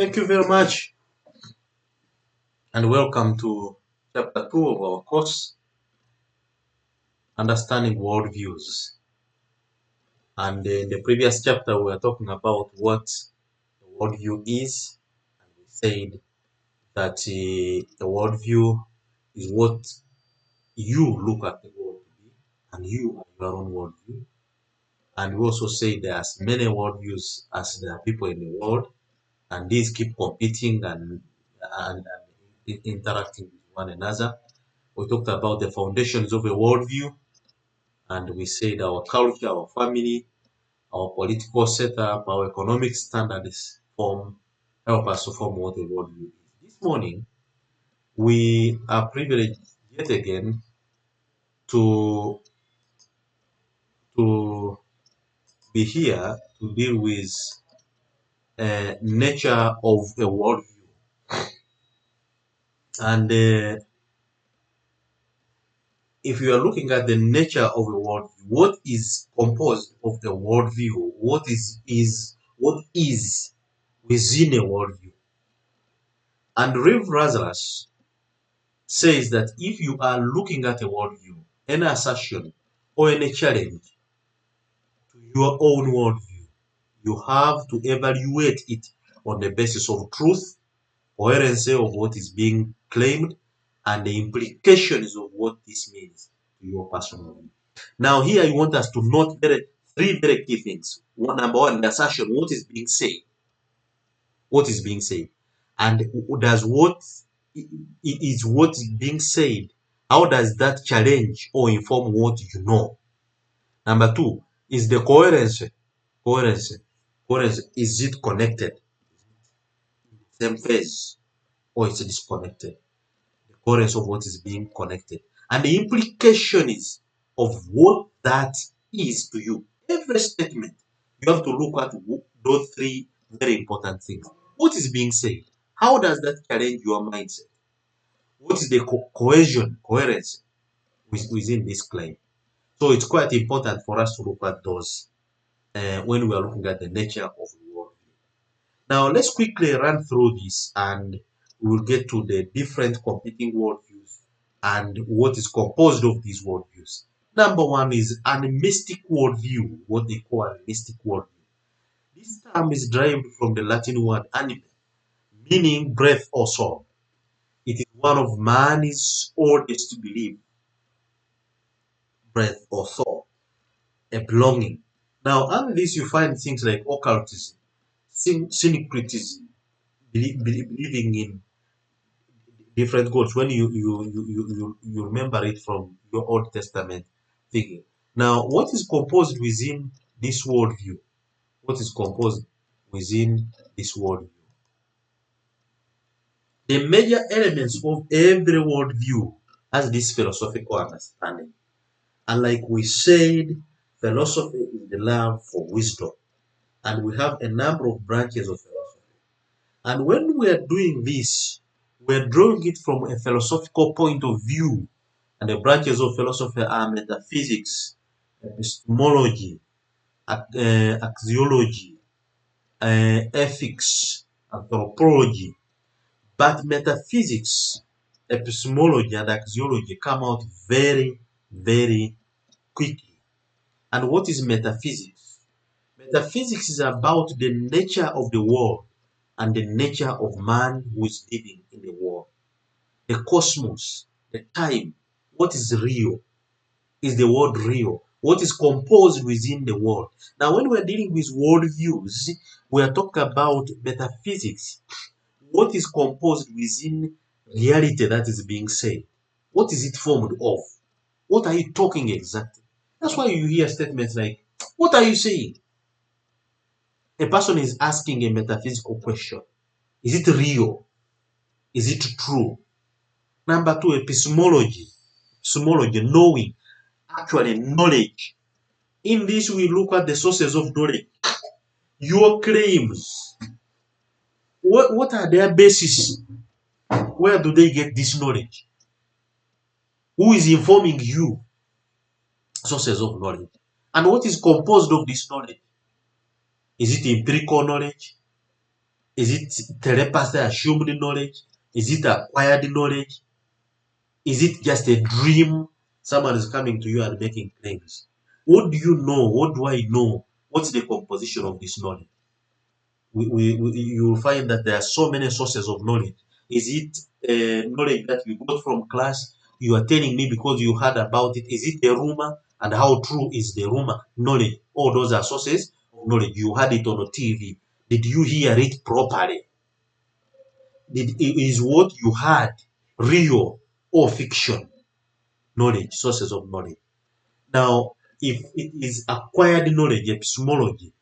Thank you very much, and welcome to chapter 2 of our course, Understanding Worldviews. And in the previous chapter, we were talking about what the worldview is, and we said that the worldview is what you look at the world to be, and you are your own worldview. And we also say there's many worldviews as there are people in the world, and these keep competing and interacting with one another. We talked about the foundations of a worldview, and we said our culture, our family, our political setup, our economic standards help us to form what a worldview is. This morning, we are privileged yet again to to be here to deal with nature of a worldview. And if you are looking at the nature of a worldview, what is composed of a worldview? What is within a worldview? And Rev Lazarus says that if you are looking at a worldview, any assertion or any challenge to your own worldview, you have to evaluate it on the basis of truth, coherency of what is being claimed, and the implications of what this means to your personal view. Now, here I want us to note three very key things. Number one, the assertion, what is being said. What is being said? And does what is what is being said, how does that challenge or inform what you know? Number two is the coherency. Coherency. Coherency. Is it connected? Same phase, or is it disconnected? The coherence of what is being connected. And the implication is of what that is to you. Every statement, you have to look at those three very important things. What is being said? How does that challenge your mindset? What is the cohesion, coherence within this claim? So it's quite important for us to look at those when we are looking at the nature of the worldview. Now, let's quickly run through this and we will get to the different competing worldviews and what is composed of these worldviews. Number one is animistic worldview, what they call animistic worldview. This term is derived from the Latin word anime, meaning breath or soul. It is one of man's oldest beliefs, breath or soul, a belonging. Now, under this, you find things like occultism, syncretism, believing in different gods when you remember it from your Old Testament thinking. Now, what is composed within this worldview? What is composed within this worldview? The major elements of every worldview has this philosophical understanding. And like we said, philosophy is the love for wisdom. And we have a number of branches of philosophy. And when we are doing this, we're drawing it from a philosophical point of view. And the branches of philosophy are metaphysics, epistemology, axiology, ethics, anthropology. But metaphysics, epistemology, and axiology come out very, very quickly. And what is metaphysics? Metaphysics is about the nature of the world and the nature of man who is living in the world. The cosmos, the time, what is real? Is the world real? What is composed within the world? Now, when we're dealing with worldviews, we are talking about metaphysics. What is composed within reality that is being said? What is it formed of? What are you talking exactly? That's why you hear statements like, what are you saying? A person is asking a metaphysical question. Is it real? Is it true? Number two, epistemology. Epistemology, knowing, actually knowledge. In this, we look at the sources of knowledge. Your claims. What are their basis? Where do they get this knowledge? Who is informing you? Sources of knowledge. And what is composed of this knowledge? Is it empirical knowledge? Is it telepathy, assumed knowledge? Is it acquired knowledge? Is it just a dream? Someone is coming to you and making claims. What do you know? What do I know? What's the composition of this knowledge? You will find that there are so many sources of knowledge. Is it knowledge that you got from class? You are telling me because you heard about it. Is it a rumor? And how true is the rumor? Knowledge. All those are sources of knowledge. You heard it on a TV. Did you hear it properly? Is what you heard real or fiction? Knowledge, sources of knowledge. Now, if it is acquired knowledge, epistemology,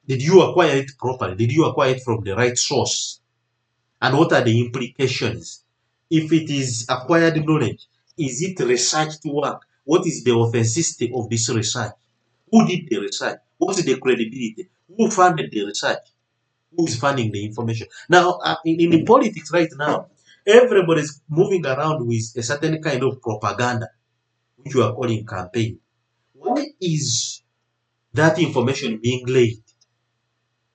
did you acquire it properly? Did you acquire it from the right source? And what are the implications? If it is acquired knowledge, is it researched work? What is the authenticity of this research? Who did the research? What's the credibility? Who funded the research? Who is funding the information? Now, in politics right now, everybody's moving around with a certain kind of propaganda, which you are calling campaign. Why is that information being laid?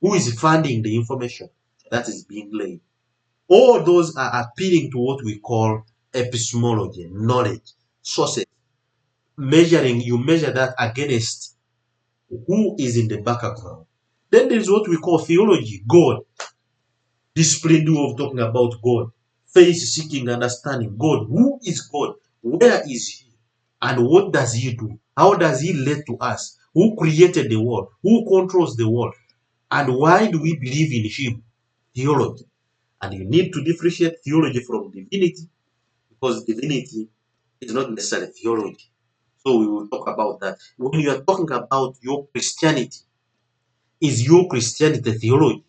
Who is funding the information that is being laid? All those are appealing to what we call epistemology, knowledge, sources. You measure that against who is in the background. Then there's what we call theology, God. Discipline of talking about God, faith seeking understanding. God, who is God? Where is He? And what does He do? How does He relate to us? Who created the world? Who controls the world? And why do we believe in Him? Theology. And you need to differentiate theology from divinity, because divinity is not necessarily theology. So we will talk about that. When you are talking about your Christianity, is your Christianity theology?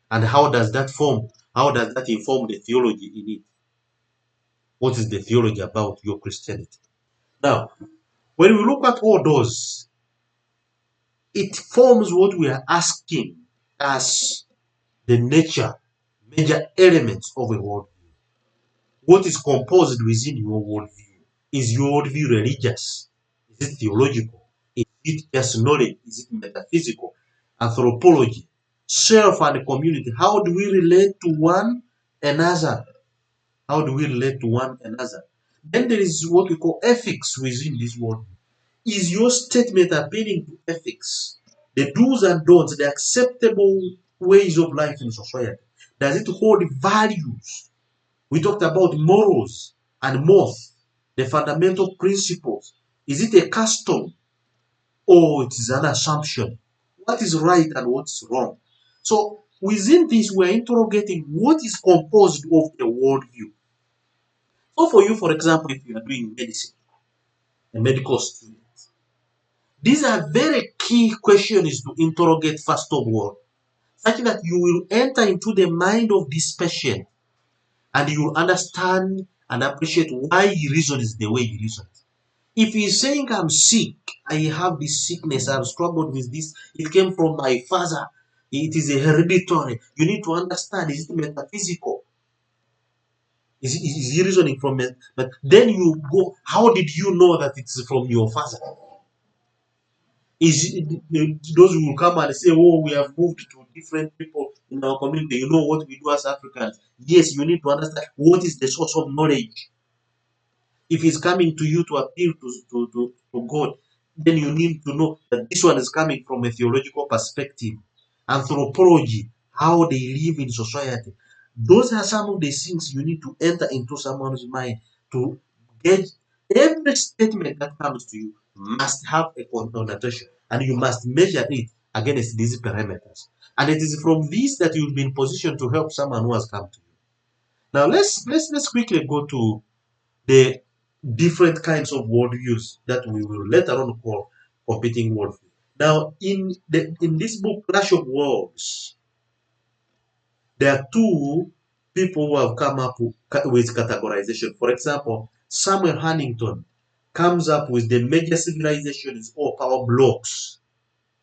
And how does that form? How does that inform the theology in it? What is the theology about your Christianity? Now, when we look at all those, it forms what we are asking as the nature, major elements of a worldview. What is composed within your worldview? Is your worldview religious? Is it theological? Is it just knowledge? Is it metaphysical? Anthropology, self and community. How do we relate to one another? How do we relate to one another? Then there is what we call ethics within this world. Is your statement appealing to ethics? The do's and don'ts, the acceptable ways of life in society. Does it hold values? We talked about morals and morals, the fundamental principles. Is it a custom or it is an assumption? What is right and what is wrong? So within this, we're interrogating what is composed of the worldview. So for you, for example, if you are doing medicine, a medical student, these are very key questions to interrogate first of all, such that you will enter into the mind of this patient and you will understand and appreciate why he reasons the way he reasons. If he's saying, I'm sick, I have this sickness, I've struggled with this, it came from my father, it is a hereditary, you need to understand, is it metaphysical? Is he reasoning from it? But then you go, how did you know that it's from your father? Is those who will come and say, oh, we have moved to different people in our community. You know what we do as Africans? Yes, you need to understand what is the source of knowledge. If he's coming to you to appeal to God, then you need to know that this one is coming from a theological perspective. Anthropology, how they live in society. Those are some of the things you need to enter into someone's mind to get. Every statement that comes to you must have a connotation, and you must measure it against these parameters. And it is from these that you'll be in position to help someone who has come to you. Now let's quickly go to the different kinds of worldviews that we will later on call competing worldview. Now, in this book, Clash of Worlds, there are two people who have come up with categorization. For example, Samuel Huntington comes up with the major civilizations or power blocks,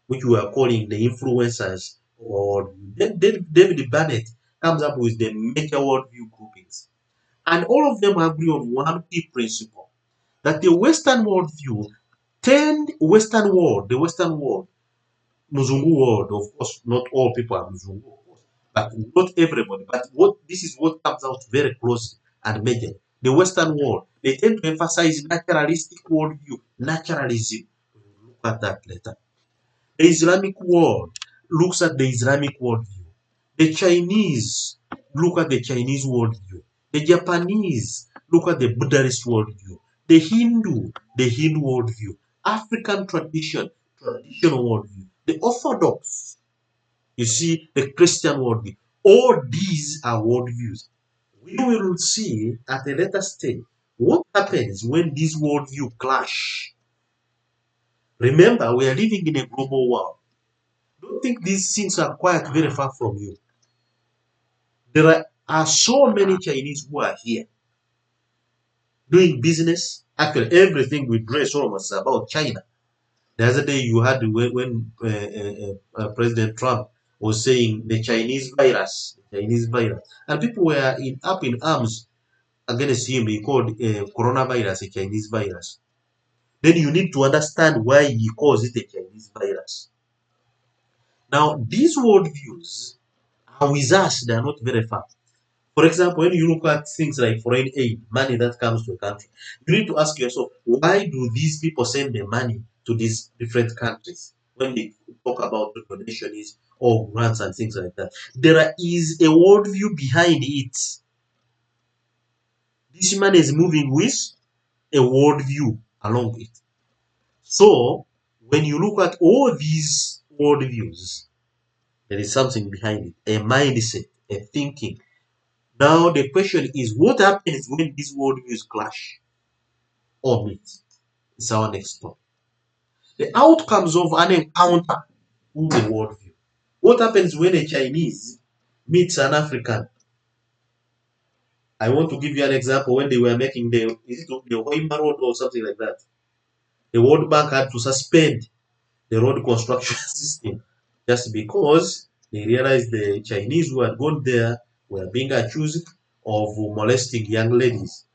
which we are calling the influencers, or David Barnett comes up with the major worldview groupings. And all of them agree on one key principle, that the Western worldview the Western world, Muzungu world, of course, not all people are Muzungu, of course, but not everybody. But what this is what comes out very close and major. The Western world, they tend to emphasize naturalistic worldview, naturalism. Look at that later. The Islamic world looks at the Islamic worldview. The Chinese look at the Chinese worldview. The Japanese look at the Buddhist worldview. The Hindu worldview. African tradition, traditional worldview. The Orthodox, you see, the Christian worldview. All these are worldviews. We will see at a later stage what happens when these worldview clash. Remember, we are living in a global world. Don't think these things are quite very far from you. There are so many Chinese who are here doing business. Actually, everything we dress almost about China. The other day you had when President Trump was saying the Chinese virus, and people were up in arms against him. He called coronavirus a Chinese virus. Then you need to understand why he calls it a Chinese virus. Now, these worldviews are with us, they are not very far. For example, when you look at things like foreign aid, money that comes to a country, you need to ask yourself, why do these people send their money to these different countries when they talk about the donations or grants and things like that? There is a worldview behind it. This money is moving with a worldview along it. So, when you look at all these worldviews, there is something behind it, a mindset, a thinking. Now the question is, what happens when these worldviews clash or meet? It's our next topic. The outcomes of an encounter with a worldview. What happens when a Chinese meets an African? I want to give you an example when they were making the Hoima Road or something like that. The World Bank had to suspend the road construction system just because they realized the Chinese who had gone there were being accused of molesting young ladies.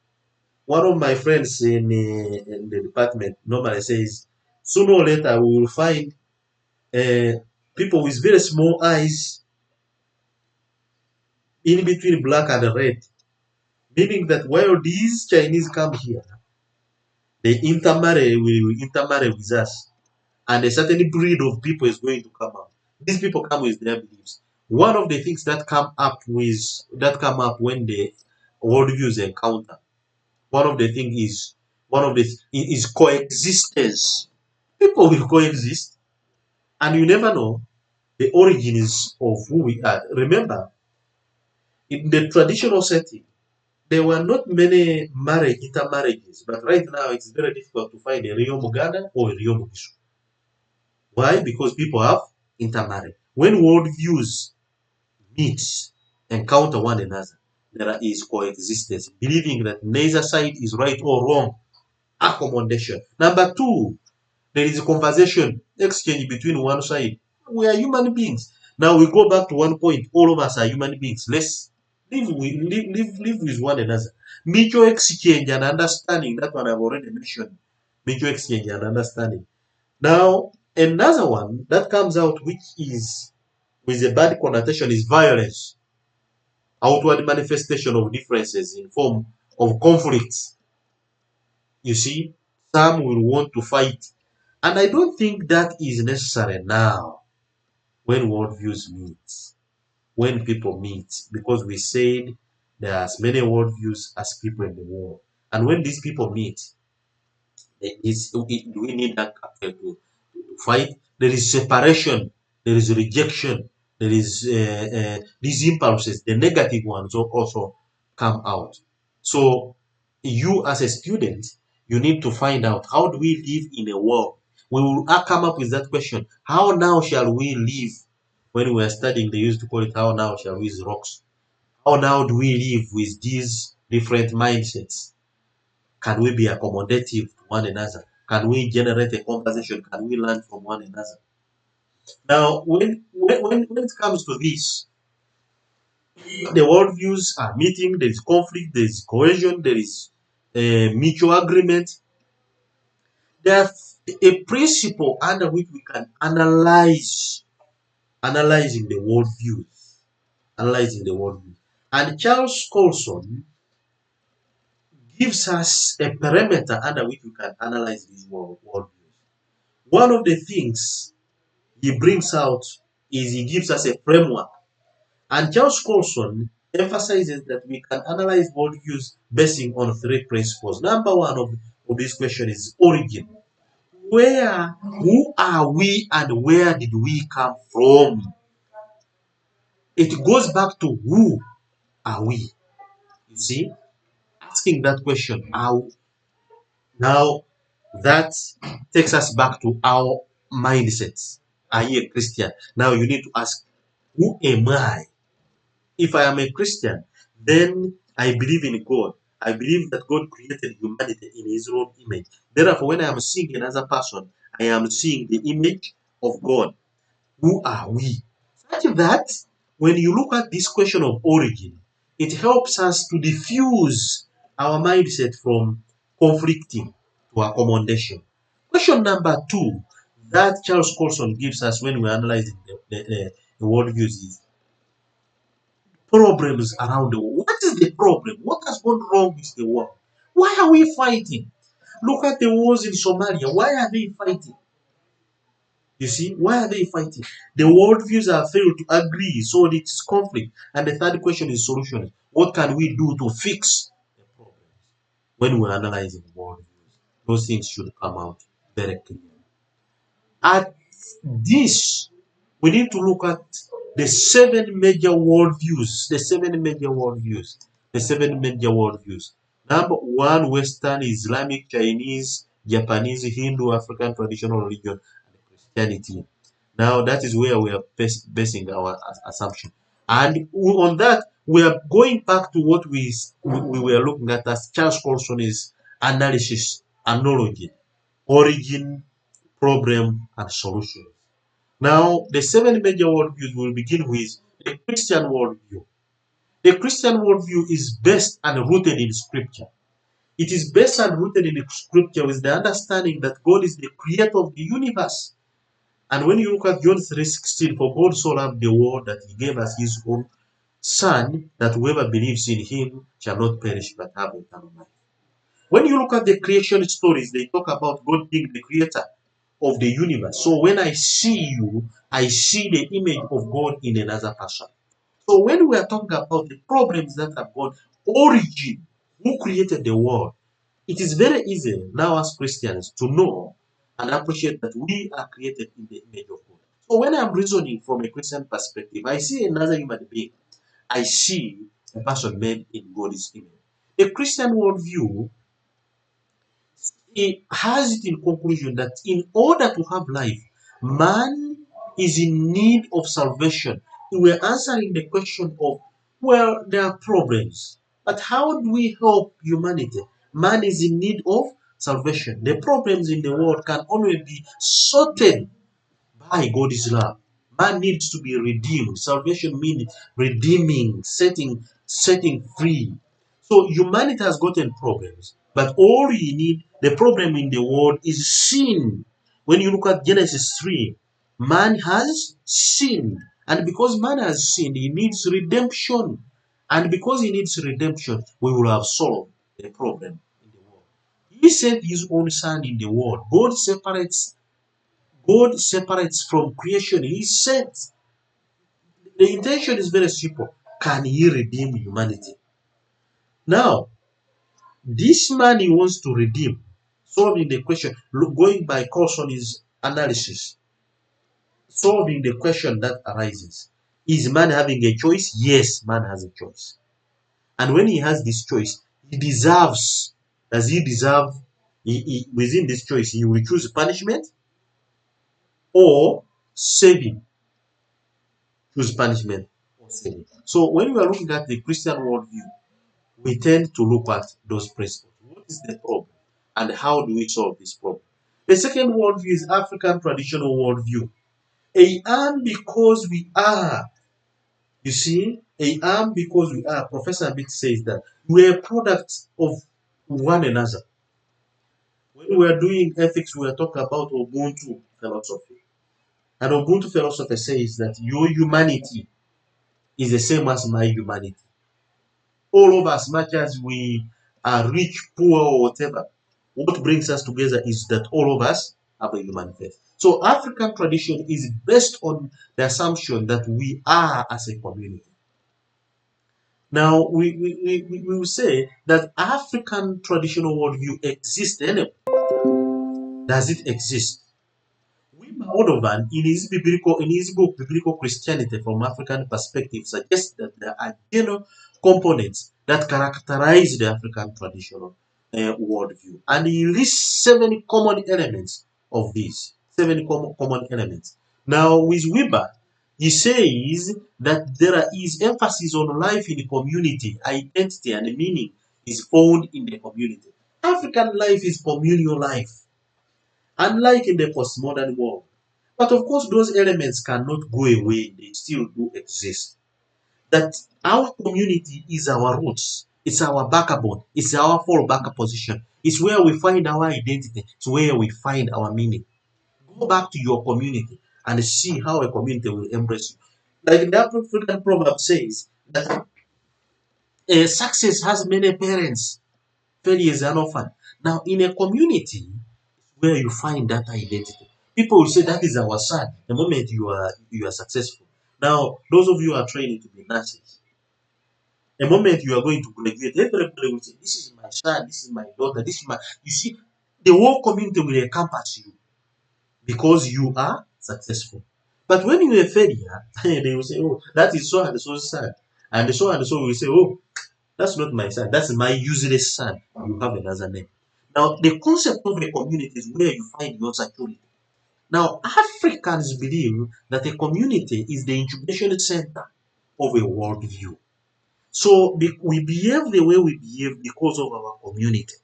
One of my friends in the department normally says, sooner or later we will find uh, people with very small eyes in between black and red, meaning that while these Chinese come here, they intermarry with us, and a certain breed of people is going to come out. These people come with their beliefs. One of the things that come up when the worldviews encounter, one of the things is coexistence. People will coexist, and you never know the origins of who we are. Remember, in the traditional setting, there were not many intermarriages, but right now it's very difficult to find a real Muganda or a real Mugishu. Why? Because people have intermarried. When worldviews meet, encounter one another, there is coexistence, believing that neither side is right or wrong. Accommodation. Number two, there is a conversation exchange between one side. We are human beings. Now we go back to one point. All of us are human beings. Let's live with one another. Mutual exchange and understanding. That one I've already mentioned. Mutual exchange and understanding. Now, another one that comes out, which is with a bad connotation, is violence. Outward manifestation of differences in form of conflicts. You see, some will want to fight. And I don't think that is necessary now when worldviews meet, when people meet, because we said there are as many worldviews as people in the world. And when these people meet, do we need that to fight? There is separation, there is rejection, there is these impulses, the negative ones also come out. So you as a student, you need to find out, how do we live in a world? We will come up with that question. How now shall we live? When we are studying, they used to call it, how now shall we use rocks. How now do we live with these different mindsets? Can we be accommodative to one another? Can we generate a conversation? Can we learn from one another? Now, when it comes to this, the worldviews are meeting, there is conflict, there is cohesion, there is mutual agreement. There's a principle under which we can analyzing the worldviews analyzing the worldview. And Charles Colson gives us a parameter under which we can analyze these worldviews. One of the things he brings out is he gives us a framework. And Charles Colson emphasizes that we can analyze worldviews basing on three principles. Number one of this question is origin. Who are we and where did we come from? It goes back to who are we? You see, asking that question, how now that takes us back to our mindsets. Are you a Christian? Now you need to ask, who am I? If I am a Christian, then I believe in God. I believe that God created humanity in his own image. Therefore, when I am seeing another person, I am seeing the image of God. Who are we? Such that when you look at this question of origin, it helps us to diffuse our mindset from conflicting to accommodation. Question number two that Charles Colson gives us when we're analyzing the worldviews is problems around the world. What is the problem? What has gone wrong with the world? Why are we fighting? Look at the wars in Somalia. Why are they fighting? You see, why are they fighting? The worldviews are failed to agree, so it's conflict. And the third question is solutions. What can we do to fix the problems? When we're analyzing worldviews, those things should come out very clearly. At this, we need to look at the seven major worldviews. The seven major worldviews. The seven major worldviews. Number one, Western, Islamic, Chinese, Japanese, Hindu, African traditional religion, and Christianity. Now that is where we are basing our assumption. And on that, we are going back to what we were looking at as Charles Colson's analysis, analogy, origin, problem, and solution. Now, the seven major worldviews will begin with the Christian worldview. The Christian worldview is based and rooted in Scripture. It is based and rooted in the Scripture with the understanding that God is the creator of the universe. And when you look at John 3:16, for God so loved the world that he gave us his own Son, that whoever believes in him shall not perish but have eternal life. When you look at the creation stories, they talk about God being the creator of the universe. So when I see you, I see the image of God in another person. So when we are talking about the problems that have got origin, who created the world, it is very easy now as Christians to know and appreciate that we are created in the image of God. So when I'm reasoning from a Christian perspective, I see another human being. I see a person made in God's image. The Christian worldview, it has it in conclusion that in order to have life, man is in need of salvation. We're answering the question of, well, there are problems, but how do we help humanity? Man is in need of salvation. The problems in the world can only be sorted by God's love. Man needs to be redeemed. Salvation means redeeming, setting free. So humanity has gotten problems, but all you need, the problem in the world is sin. When you look at Genesis 3, man has sinned. And because man has sinned, he needs redemption. And because he needs redemption, we will have solved the problem in the world. He sent his own son in the world. God separates from creation. He said the intention is very simple. Can he redeem humanity? Now, this man he wants to redeem, solving the question, going by Colson's analysis, solving the question that arises. Is man having a choice? Yes, man has a choice. And when he has this choice, does he deserve, within this choice, he will choose punishment or saving? Choose punishment or saving. So when we are looking at the Christian worldview, we tend to look at those principles. What is the problem? And how do we solve this problem? The second worldview is African traditional worldview. I am because we are. You see, I am because we are. Professor Abit says that we are products of one another. When we are doing ethics, we are talking about Ubuntu philosophy. And Ubuntu philosophy says that your humanity is the same as my humanity. All of us, much as we are rich, poor, or whatever, what brings us together is that all of us have a human faith. So African tradition is based on the assumption that we are as a community. Now, we will say that African traditional worldview exists anyway. Does it exist? Wim Odovan, in his book Biblical Christianity from African Perspective, suggests that there are general components that characterize the African traditional worldview. And he lists 7 common elements of these. 7 common elements. Now, with Weber, he says that there is emphasis on life in the community, identity, and meaning is found in the community. African life is communal life, unlike in the postmodern world. But of course, those elements cannot go away, they still do exist. That our community is our roots, it's our backbone, it's our fallback position, it's where we find our identity, it's where we find our meaning. Go back to your community and see how a community will embrace you. Like the African proverb says that success has many parents, failure is an orphan. Now, in a community where you find that identity, people will say that is our son. The moment you are successful. Now, those of you who are training to be nurses, the moment you are going to graduate, everybody will say, "This is my son, this is my daughter, this is my." You see, the whole community will encompass you because you are successful. But when you are a failure, they will say, "Oh, that is so and so's son," and so will say, "Oh, that's not my son. That's my useless son. You have another name." Now, the concept of a community is where you find your security. Now, Africans believe that a community is the incubation center of a worldview. So we behave the way we behave because of our community.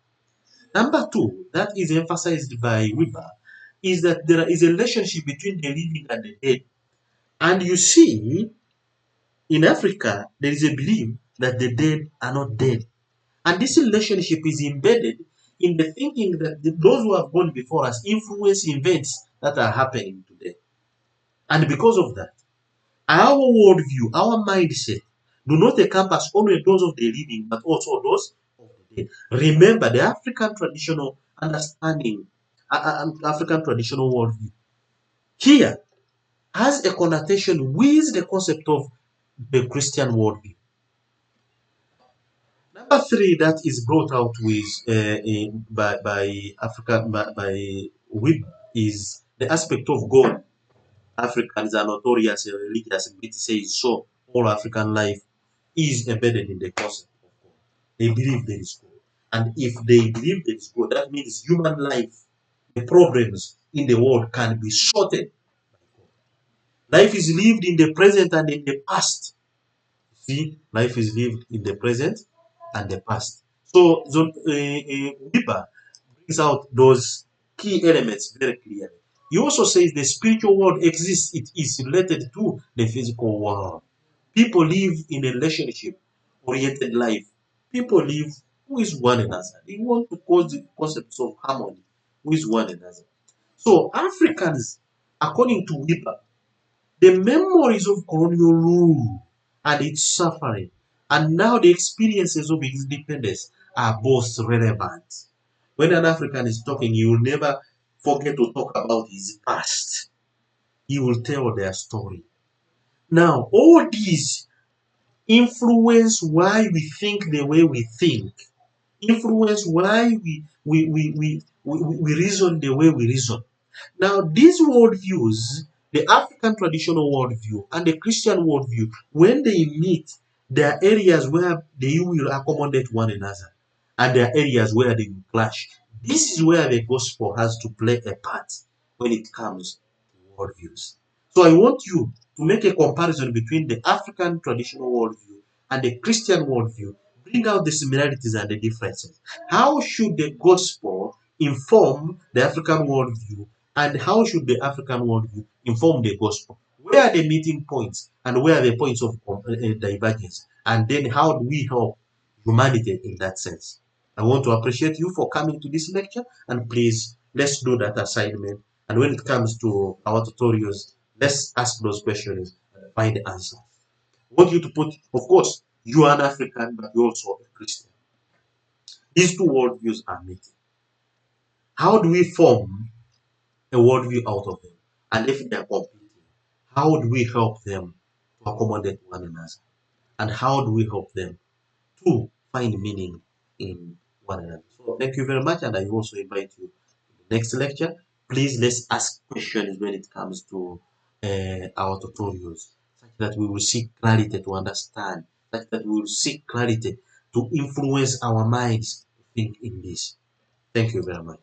Number two, that is emphasized by Weber, is that there is a relationship between the living and the dead. And you see, in Africa, there is a belief that the dead are not dead. And this relationship is embedded in the thinking that those who have gone before us influence events that are happening today. And because of that, our worldview, our mindset, do not encompass only those of the living, but also those of the dead. Remember, the African traditional understanding, African traditional worldview, here has a connotation with the concept of the Christian worldview. Number three that is brought out with by Africa by Weber is the aspect of God. Africans are notorious religious. It says so. All African life is embedded in the concept of God. They believe there is God, and if they believe there is God, that means human life, the problems in the world can be sorted by God. Life is lived in the present and in the past. See, life is lived in the present and the past. So, Weber brings out those key elements very clearly. He also says the spiritual world exists, it is related to the physical world. People live in a relationship oriented life. People live with one another. They want to cause the concepts of harmony with one another. So, Africans, according to Weber, the memories of colonial rule and its suffering, and now the experiences of independence are both relevant. When an African is talking, he will never forget to talk about his past. He will tell their story. Now, all these influence why we think the way we think, influence why we reason the way we reason. Now, these worldviews, the African traditional worldview and the Christian worldview, when they meet, there are areas where they will accommodate one another, and there are areas where they will clash. This is where the gospel has to play a part when it comes to worldviews. So, I want you to make a comparison between the African traditional worldview and the Christian worldview. Bring out the similarities and the differences. How should the gospel inform the African worldview, and how should the African worldview inform the gospel? Where are the meeting points and where are the points of divergence? And then how do we help humanity in that sense? I want to appreciate you for coming to this lecture, and please let's do that assignment. And when it comes to our tutorials, let's ask those questions and find the answer. want you to put, of course, you are an African, but you're also a Christian. These two worldviews are meeting. How do we form a worldview out of them? And if they're competing, how do we help them to accommodate one another? And how do we help them to find meaning in one another? So thank you very much, and I also invite you to the next lecture. Please let's ask questions when it comes to our tutorials, such that we will seek clarity to understand, such that we will seek clarity to influence our minds to think in this. Thank you very much.